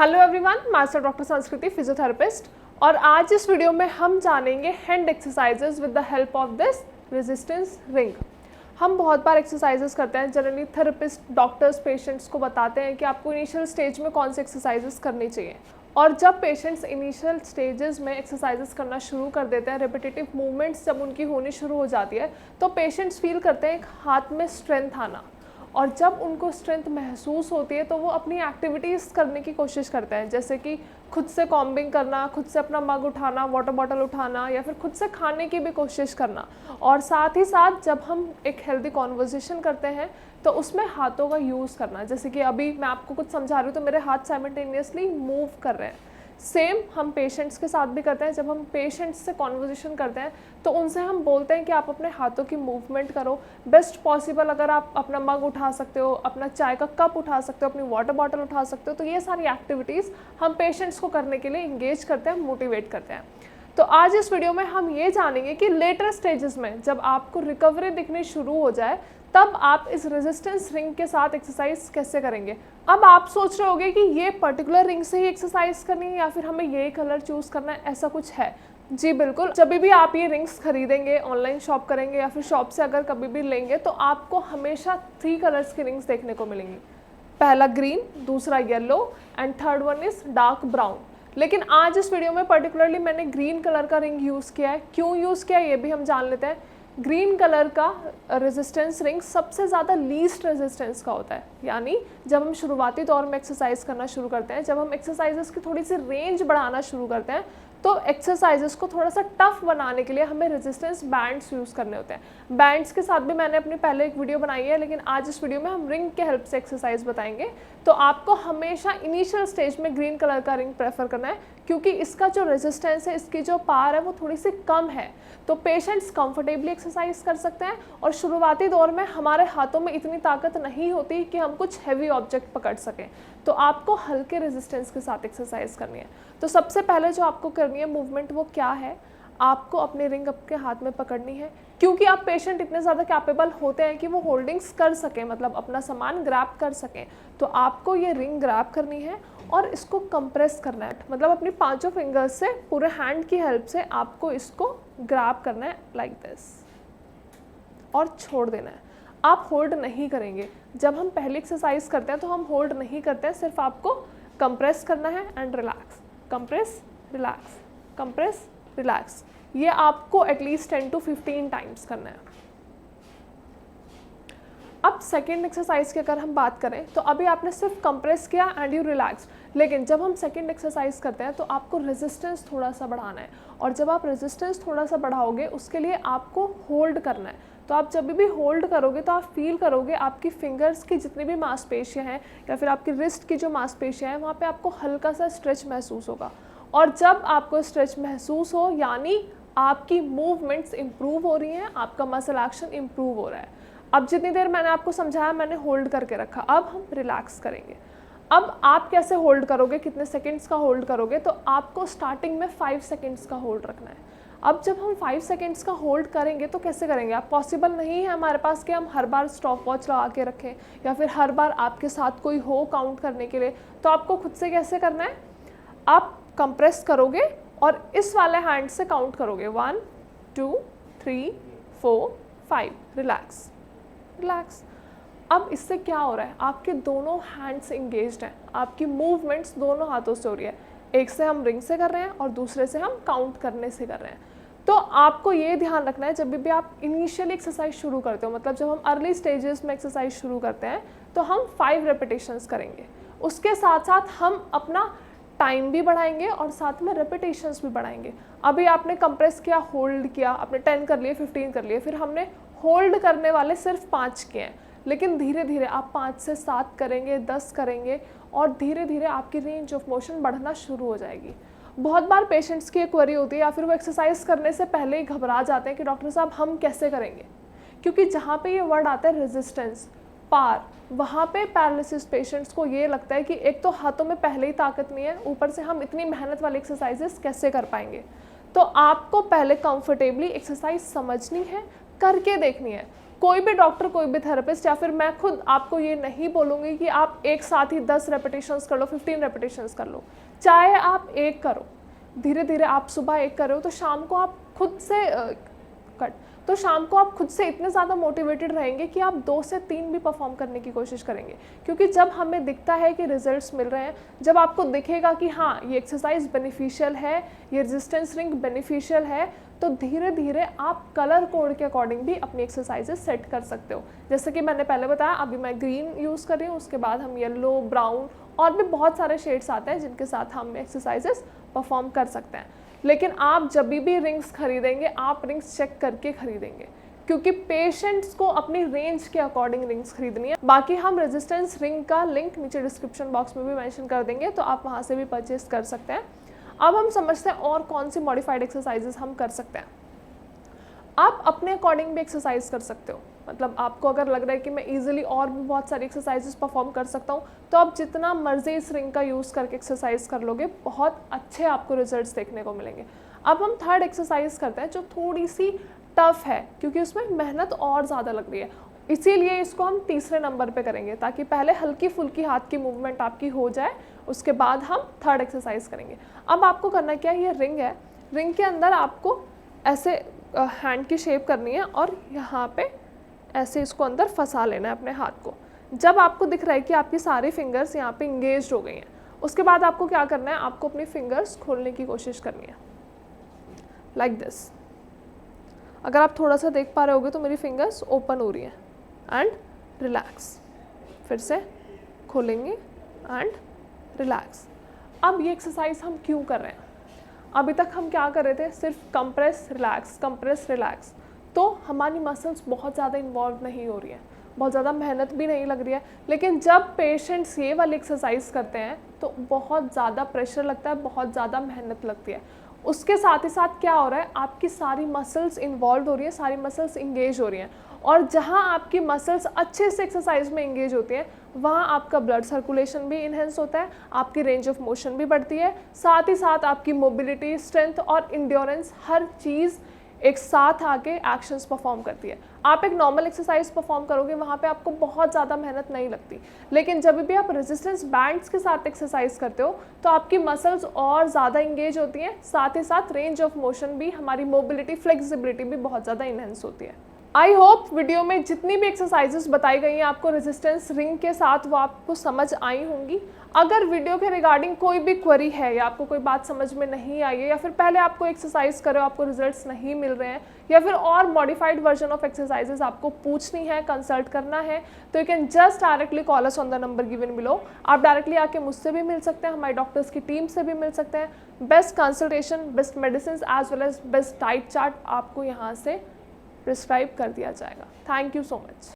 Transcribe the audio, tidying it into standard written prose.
Hello everyone, master doctor संस्कृति physiotherapist. और आज इस वीडियो में हम जानेंगे hand exercises with the help of this resistance ring. हम बहुत बार एक्सरसाइजेस करते हैं, जनरली थेरेपिस्ट डॉक्टर्स पेशेंट्स को बताते हैं कि आपको इनिशियल स्टेज में कौन से एक्सरसाइजेस करनी चाहिए। और जब पेशेंट्स इनिशियल स्टेजेस में एक्सरसाइजेस करना शुरू कर देते हैं, रेपिटेटिव मूवमेंट्स जब उनकी होनी शुरू हो जाती है, तो पेशेंट्स फील करते हैं हाथ में स्ट्रेंथ आना। और जब उनको स्ट्रेंथ महसूस होती है तो वो अपनी एक्टिविटीज़ करने की कोशिश करते हैं, जैसे कि खुद से कॉम्बिंग करना, खुद से अपना मग उठाना, वाटर बॉटल उठाना, या फिर खुद से खाने की भी कोशिश करना। और साथ ही साथ जब हम एक हेल्दी कॉन्वर्जेशन करते हैं तो उसमें हाथों का यूज़ करना, जैसे कि अभी मैं आपको कुछ समझा रही हूँ तो मेरे हाथ साइमल्टेनियसली मूव कर रहे हैं। सेम हम पेशेंट्स के साथ भी करते हैं। जब हम पेशेंट्स से कॉन्वर्जेशन करते हैं तो उनसे हम बोलते हैं कि आप अपने हाथों की मूवमेंट करो बेस्ट पॉसिबल। अगर आप अपना मग उठा सकते हो, अपना चाय का कप उठा सकते हो, अपनी वाटर बॉटल उठा सकते हो, तो ये सारी एक्टिविटीज़ हम पेशेंट्स को करने के लिए इंगेज करते हैं, मोटिवेट करते हैं। तो आज इस वीडियो में हम ये जानेंगे कि लेटर स्टेजेस में जब आपको रिकवरी दिखनी शुरू हो जाए तब आप इस रेजिस्टेंस रिंग के साथ एक्सरसाइज कैसे करेंगे। अब आप सोच रहे होंगे कि ये पर्टिकुलर रिंग से ही एक्सरसाइज करनी है या फिर हमें ये कलर चूज़ करना है, ऐसा कुछ है? जी बिल्कुल। जब भी आप ये रिंग्स खरीदेंगे, ऑनलाइन शॉप करेंगे या फिर शॉप से अगर कभी भी लेंगे, तो आपको हमेशा 3 कलर्स की रिंग्स देखने को मिलेंगी। पहला ग्रीन, दूसरा yellow and third one is dark brown. लेकिन आज इस वीडियो में पर्टिकुलरली मैंने ग्रीन कलर का रिंग यूज़ किया है। क्यों यूज़ किया है ये भी हम जान लेते हैं। ग्रीन कलर का रेजिस्टेंस रिंग सबसे ज़्यादा लीस्ट रेजिस्टेंस का होता है, यानी जब हम शुरुआती दौर में एक्सरसाइज करना शुरू करते हैं, जब हम एक्सरसाइजेस की थोड़ी सी रेंज बढ़ाना शुरू करते हैं, तो एक्सरसाइजेस को थोड़ा सा टफ बनाने के लिए हमें रेजिस्टेंस बैंड्स यूज़ करने होते हैं। बैंड्स के साथ भी मैंने अपनी पहले एक वीडियो बनाई है, लेकिन आज इस वीडियो में हम रिंग के हेल्प से एक्सरसाइज बताएंगे। तो आपको हमेशा इनिशियल स्टेज में ग्रीन कलर का रिंग प्रेफर करना है, क्योंकि इसका जो रेजिस्टेंस है, इसकी जो पावर है वो थोड़ी सी कम है, तो पेशेंट्स कंफर्टेबली एक्सरसाइज कर सकते हैं। और शुरुआती दौर में हमारे हाथों में इतनी ताकत नहीं होती कि हम कुछ हैवी ऑब्जेक्ट पकड़ सकें, तो आपको हल्के रेजिस्टेंस के साथ एक्सरसाइज करनी है। तो सबसे पहले जो आपको करनी है मूवमेंट, वो क्या है? आपको अपनी रिंग आपके हाथ में पकड़नी है, क्योंकि आप पेशेंट इतने ज़्यादा कैपेबल होते हैं कि वो होल्डिंग्स कर सकें, मतलब अपना सामान ग्रैब कर सकें। तो आपको ये रिंग ग्रैब करनी है और इसको कंप्रेस करना है, मतलब अपनी 5 फिंगर्स से, पूरे हैंड की हेल्प से आपको इसको ग्रैब करना है लाइक दिस, और छोड़ देना है। आप होल्ड नहीं करेंगे। जब हम पहली एक्सरसाइज करते हैं तो हम होल्ड नहीं करते हैं, सिर्फ आपको कंप्रेस करना है and relax, compress relax, compress relax. ये आपको एटलीस्ट 10 to 15 टाइम्स करना है। अब सेकेंड एक्सरसाइज की अगर हम बात करें, तो अभी आपने सिर्फ कंप्रेस किया एंड यू रिलैक्स, लेकिन जब हम सेकेंड एक्सरसाइज करते हैं तो आपको रेजिस्टेंस थोड़ा सा बढ़ाना है। और जब आप रेजिस्टेंस थोड़ा सा बढ़ाओगे, उसके लिए आपको होल्ड करना है। तो आप जब भी होल्ड करोगे तो आप फील करोगे आपकी फिंगर्स की जितनी भी मांसपेशियां हैं या फिर आपकी रिस्ट की जो मांसपेशियां हैं, वहाँ पे आपको हल्का सा स्ट्रेच महसूस होगा। और जब आपको स्ट्रेच महसूस हो, यानी आपकी मूवमेंट्स इम्प्रूव हो रही हैं, आपका मसल एक्शन इम्प्रूव हो रहा है। अब जितनी देर मैंने आपको समझाया, मैंने होल्ड करके रखा, अब हम रिलैक्स करेंगे। अब आप कैसे होल्ड करोगे, कितने सेकंड्स का होल्ड करोगे? तो आपको स्टार्टिंग में 5 सेकंड्स का होल्ड रखना है। अब जब हम 5 सेकंड्स का होल्ड करेंगे तो कैसे करेंगे? आप पॉसिबल नहीं है हमारे पास कि हम हर बार स्टॉप वॉच लगा के रखें या फिर हर बार आपके साथ कोई हो काउंट करने के लिए। तो आपको खुद से कैसे करना है? आप कंप्रेस करोगे और इस वाले हैंड से काउंट करोगे, 1 2 3 4 5, रिलैक्स रिलैक्स। अब इससे क्या हो रहा है? आपके दोनों हैंड्स इंगेज्ड हैं, आपकी मूवमेंट्स दोनों हाथों से हो रही है। एक से हम रिंग से कर रहे हैं और दूसरे से हम काउंट करने से कर रहे हैं। तो आपको ये ध्यान रखना है, जब भी आप इनिशियली एक्सरसाइज शुरू करते हो, मतलब जब हम अर्ली स्टेजेस में एक्सरसाइज शुरू करते हैं, तो हम 5 रेपिटेशंस करेंगे। उसके साथ साथ हम अपना टाइम भी बढ़ाएंगे और साथ में रेपिटेशंस भी बढ़ाएंगे। अभी आपने कंप्रेस किया, होल्ड किया, आपने 10 कर लिए, 15 कर लिए, फिर हमने होल्ड करने वाले सिर्फ 5 किए हैं। लेकिन धीरे धीरे आप 5 से 7 करेंगे, 10 करेंगे, और धीरे धीरे आपकी रेंज ऑफ मोशन बढ़ना शुरू हो जाएगी। बहुत बार पेशेंट्स की एक क्वेरी होती है, या फिर वो एक्सरसाइज करने से पहले ही घबरा जाते हैं कि डॉक्टर साहब हम कैसे करेंगे, क्योंकि जहाँ पे ये वर्ड आता है रेजिस्टेंस, पार, वहाँ पे पैरालिसिस पेशेंट्स को ये लगता है कि एक तो हाथों में पहले ही ताकत नहीं है, ऊपर से हम इतनी मेहनत वाली एक्सरसाइजेस कैसे कर पाएंगे। तो आपको पहले कंफर्टेबली एक्सरसाइज समझनी है, करके देखनी है। कोई भी डॉक्टर, कोई भी थेरेपिस्ट या फिर मैं खुद आपको ये नहीं बोलूँगी कि आप एक साथ ही 10 रेपिटेशंस कर लो, 15 रेपिटेशंस कर लो, चाहे आप एक करो, धीरे धीरे आप सुबह एक करो तो शाम को आप खुद से इतने ज़्यादा मोटिवेटेड रहेंगे कि आप 2 से 3 भी परफॉर्म करने की कोशिश करेंगे। क्योंकि जब हमें दिखता है कि रिजल्ट्स मिल रहे हैं, जब आपको दिखेगा कि हाँ ये एक्सरसाइज बेनिफिशियल है, ये रेजिस्टेंस रिंग बेनिफिशियल है, तो धीरे धीरे आप कलर कोड के अकॉर्डिंग भी अपनी एक्सरसाइजेस सेट कर सकते हो। जैसे कि मैंने पहले बताया, अभी मैं ग्रीन यूज़ कर रही हूँ, उसके बाद हम येलो, ब्राउन और भी बहुत सारे शेड्स आते हैं जिनके साथ हम एक्सरसाइजेस परफॉर्म कर सकते हैं। लेकिन आप जब भी रिंग्स खरीदेंगे, आप रिंग्स चेक करके खरीदेंगे, क्योंकि पेशेंट्स को अपनी रेंज के अकॉर्डिंग रिंग्स खरीदनी है। बाकी हम रेजिस्टेंस रिंग का लिंक नीचे डिस्क्रिप्शन बॉक्स में भी मेंशन कर देंगे, तो आप वहाँ से भी परचेज कर सकते हैं। अब हम समझते हैं और कौन सी मॉडिफाइड एक्सरसाइजेस हम कर सकते हैं। आप अपने अकॉर्डिंग भी एक्सरसाइज कर सकते हो। मतलब आपको अगर लग रहा है कि मैं इजीली और भी बहुत सारी एक्सरसाइजेस परफॉर्म कर सकता हूँ, तो आप जितना मर्जी इस रिंग का यूज़ करके एक्सरसाइज कर लोगे, बहुत अच्छे आपको रिजल्ट्स देखने को मिलेंगे। अब हम थर्ड एक्सरसाइज करते हैं जो थोड़ी सी टफ है, क्योंकि उसमें मेहनत और ज़्यादा लग रही है, इसीलिए इसको हम तीसरे नंबर पे करेंगे, ताकि पहले हल्की फुल्की हाथ की मूवमेंट आपकी हो जाए, उसके बाद हम थर्ड एक्सरसाइज करेंगे। अब आपको करना क्या है, ये रिंग है, रिंग के अंदर आपको ऐसे हैंड की शेप करनी है और यहाँ पे ऐसे इसको अंदर फंसा लेना है अपने हाथ को। जब आपको दिख रहा है कि आपकी सारी फिंगर्स यहाँ पे इंगेज हो गई हैं, उसके बाद आपको क्या करना है, आपको अपनी फिंगर्स खोलने की कोशिश करनी है, लाइक दिस। अगर आप थोड़ा सा देख पा रहे होगे तो मेरी फिंगर्स ओपन हो रही हैं, एंड रिलैक्स, फिर से खोलेंगे एंड रिलैक्स। अब ये एक्सरसाइज हम क्यों कर रहे हैं? अभी तक हम क्या कर रहे थे, सिर्फ कंप्रेस रिलैक्स, तो हमारी मसल्स बहुत ज़्यादा इन्वॉल्व नहीं हो रही है, बहुत ज़्यादा मेहनत भी नहीं लग रही है। लेकिन जब पेशेंट्स ये वाली एक्सरसाइज करते हैं तो बहुत ज़्यादा प्रेशर लगता है, बहुत ज़्यादा मेहनत लगती है। उसके साथ ही साथ क्या हो रहा है, आपकी सारी मसल्स इन्वॉल्व हो रही है, सारी मसल्स इंगेज हो रही हैं, और जहाँ आपकी मसल्स अच्छे से एक्सरसाइज में इंगेज होती हैं, वहाँ आपका ब्लड सर्कुलेशन भी इन्हेंस होता है, आपकी रेंज ऑफ मोशन भी बढ़ती है, साथ ही साथ आपकी मोबिलिटी, स्ट्रेंथ और इंड्योरेंस, हर चीज़ एक साथ आके एक्शंस परफॉर्म करती है। आप एक नॉर्मल एक्सरसाइज परफॉर्म करोगे, वहाँ पे आपको बहुत ज़्यादा मेहनत नहीं लगती, लेकिन जब भी आप रेजिस्टेंस बैंड्स के साथ एक्सरसाइज करते हो तो आपकी मसल्स और ज़्यादा इंगेज होती हैं, साथ ही साथ रेंज ऑफ मोशन भी, हमारी मोबिलिटी, फ्लेक्सिबिलिटी भी बहुत ज़्यादा इनहेंस होती है। आई होप वीडियो में जितनी भी एक्सरसाइजेस बताई गई हैं आपको रेजिस्टेंस रिंग के साथ वो आपको समझ आई होंगी। अगर वीडियो के रिगार्डिंग कोई भी क्वेरी है या आपको कोई बात समझ में नहीं आई है, या फिर पहले आपको एक्सरसाइज करो आपको रिजल्ट्स नहीं मिल रहे हैं, या फिर और मॉडिफाइड वर्जन ऑफ एक्सरसाइजेस आपको पूछनी है, कंसल्ट करना है, तो you can just directly call us on the number given below. आप डायरेक्टली आके मुझसे भी मिल सकते हैं, हमारे डॉक्टर्स की टीम से भी मिल सकते हैं। Best consultation, best medicine as well as best diet chart आपको यहाँ से प्रिस्क्राइब कर दिया जाएगा। Thank you so much.